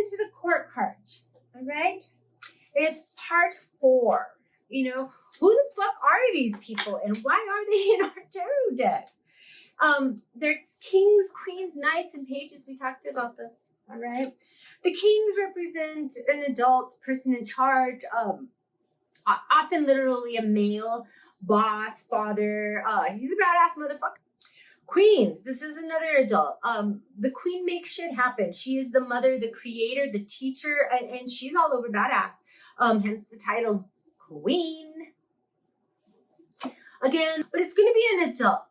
into the court cards. All right. It's part 4. You know, who the fuck are these people and why are they in our tarot deck? There's kings, queens, knights, and pages. We talked about this. All right. The kings represent an adult person in charge, often literally a male boss, father. He's a badass motherfucker. Queens, this is another adult. The queen makes shit happen. She is the mother, the creator, the teacher, and she's all over badass. Hence the title queen. Again, but it's going to be an adult.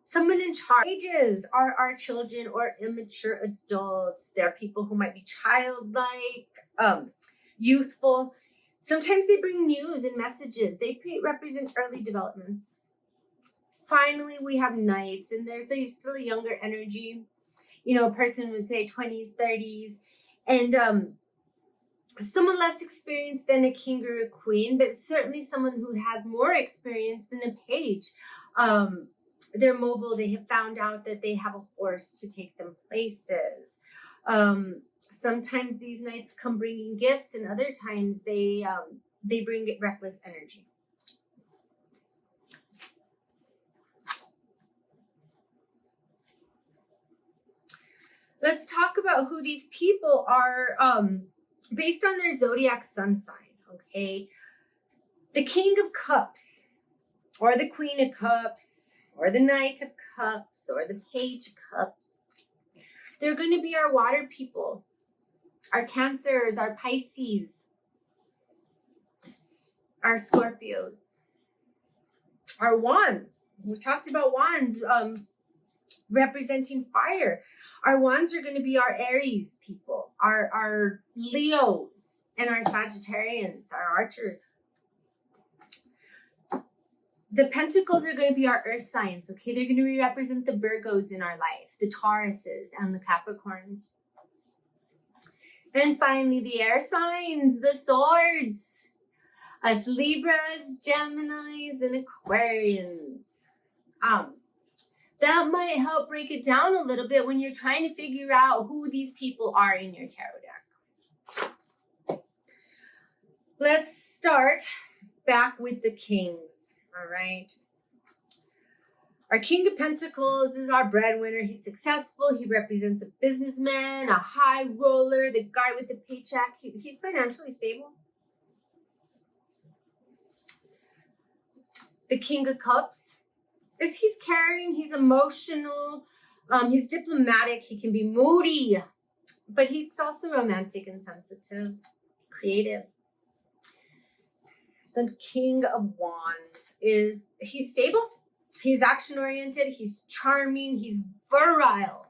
Someone in charge. Ages are our children or immature adults. There are people who might be childlike, youthful. Sometimes they bring news and messages. They represent early developments. Finally, we have knights, and there's still a younger energy. You know, a person would say 20s, 30s, and someone less experienced than a king or a queen, but certainly someone who has more experience than a page. They're mobile. They have found out that they have a horse to take them places. Sometimes these knights come bringing gifts, and other times they bring reckless energy. Let's talk about who these people are based on their zodiac sun sign, okay? The King of Cups, or the Queen of Cups, or the Knight of Cups, or the Page of Cups. They're going to be our water people, our Cancers, our Pisces, our Scorpios, our Wands. We talked about Wands representing fire. Our Wands are going to be our Aries people, our Leos, and our Sagittarians, our Archers. The Pentacles are going to be our earth signs, okay? They're going to represent the Virgos in our life, the Tauruses, and the Capricorns. And finally, the air signs, the swords, us Libras, Geminis, and Aquarians. That might help break it down a little bit when you're trying to figure out who these people are in your tarot deck. Let's start back with the kings, all right? Our King of Pentacles is our breadwinner. He's successful. He represents a businessman, a high roller, the guy with the paycheck. He's financially stable. The King of Cups is he's caring, he's emotional, he's diplomatic, he can be moody, but he's also romantic and sensitive, creative. The King of Wands he's stable, he's action-oriented, he's charming, he's virile.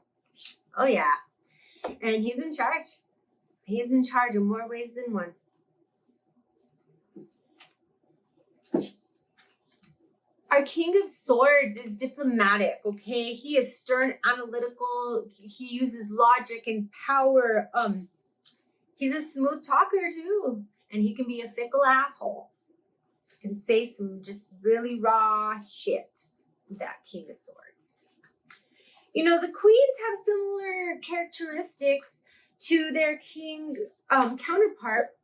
Oh yeah. And he's in charge. He is in charge in more ways than one. Our King of Swords is diplomatic, okay? He is stern, analytical. He uses logic and power. He's a smooth talker too. And he can be a fickle asshole. He can say some just really raw shit, that King of Swords. You know, the queens have similar characteristics to their king counterpart,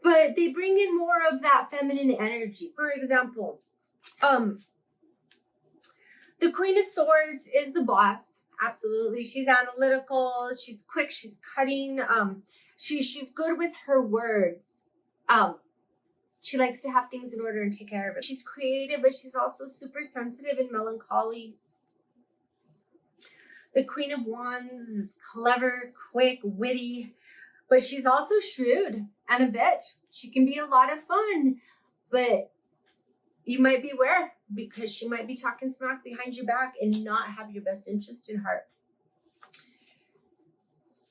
but they bring in more of that feminine energy. For example, the Queen of Swords is the boss. Absolutely. She's analytical. She's quick. She's cutting. She's good with her words. She likes to have things in order and take care of it. She's creative, but she's also super sensitive and melancholy. The Queen of Wands is clever, quick, witty, but she's also shrewd and a bitch. She can be a lot of fun, but you might beware because she might be talking smack behind your back and not have your best interest in heart.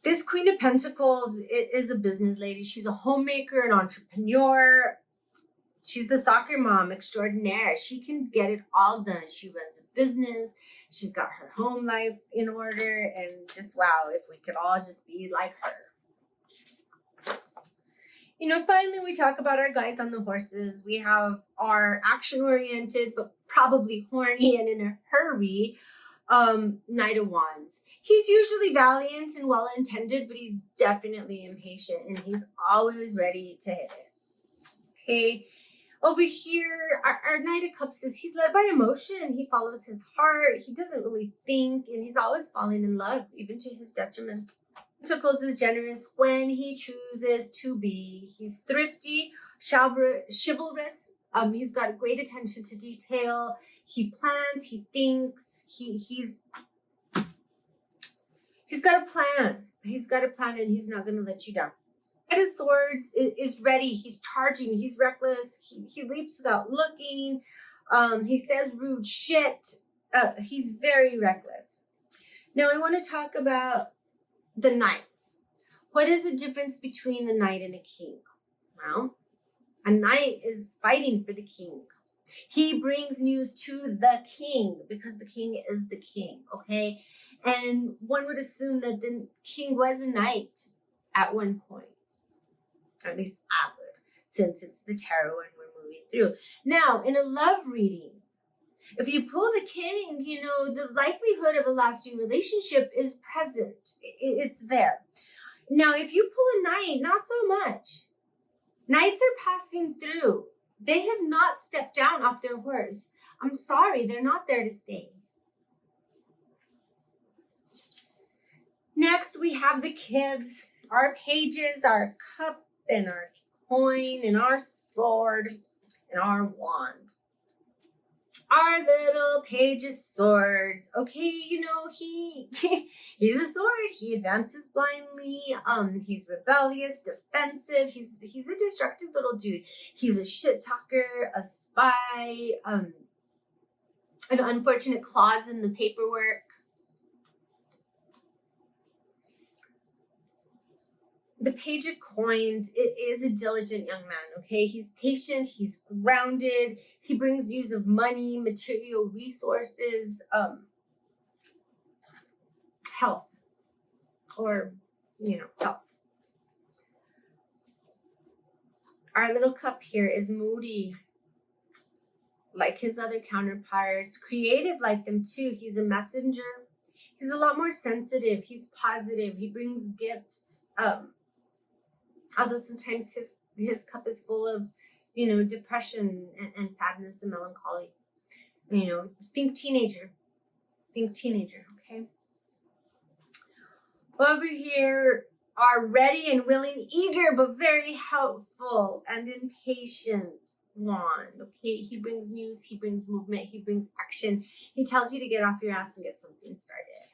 This Queen of Pentacles is a business lady. She's a homemaker, an entrepreneur. She's the soccer mom extraordinaire. She can get it all done. She runs a business. She's got her home life in order. And just, wow, if we could all just be like her. You know, finally, we talk about our guys on the horses. We have our action-oriented, but probably horny and in a hurry, Knight of Wands. He's usually valiant and well-intended, but he's definitely impatient, and he's always ready to hit it. Okay. Over here, our Knight of Cups is he's led by emotion. He follows his heart. He doesn't really think, and he's always falling in love, even to his detriment. Pentacles is generous when he chooses to be. He's thrifty, chivalrous. He's got great attention to detail. He plans. He thinks. He's got a plan. He's got a plan, and he's not going to let you down. Knight of Swords is ready. He's charging. He's reckless. He leaps without looking. He says rude shit. He's very reckless. Now I want to talk about the knights. What is the difference between a knight and a king? Well, a knight is fighting for the king. He brings news to the king because the king is the king, okay? And one would assume that the king was a knight at one point. At least I would, since it's the tarot and we're moving through. Now, in a love reading, if you pull the king, you know, the likelihood of a lasting relationship is present. It's there. Now, if you pull a knight, not so much. Knights are passing through. They have not stepped down off their horse. I'm sorry, they're not there to stay. Next, we have the kids, our pages, our cup, and our coin, and our sword, and our wand. Our little page's swords. Okay, you know, he's a sword. He advances blindly. He's rebellious, defensive. He's a destructive little dude. He's a shit talker, a spy, an unfortunate clause in the paperwork. The Page of Coins, it is a diligent young man, okay? He's patient, he's grounded, he brings news of money, material resources, health, or, you know, health. Our little cup here is moody, like his other counterparts, creative like them too. He's a messenger. He's a lot more sensitive. He's positive. He brings gifts. Although sometimes his cup is full of, you know, depression and sadness and melancholy. You know, think teenager. Think teenager, okay? Over here are ready and willing, eager, but very helpful and impatient wand, okay? He brings news, he brings movement, he brings action. He tells you to get off your ass and get something started.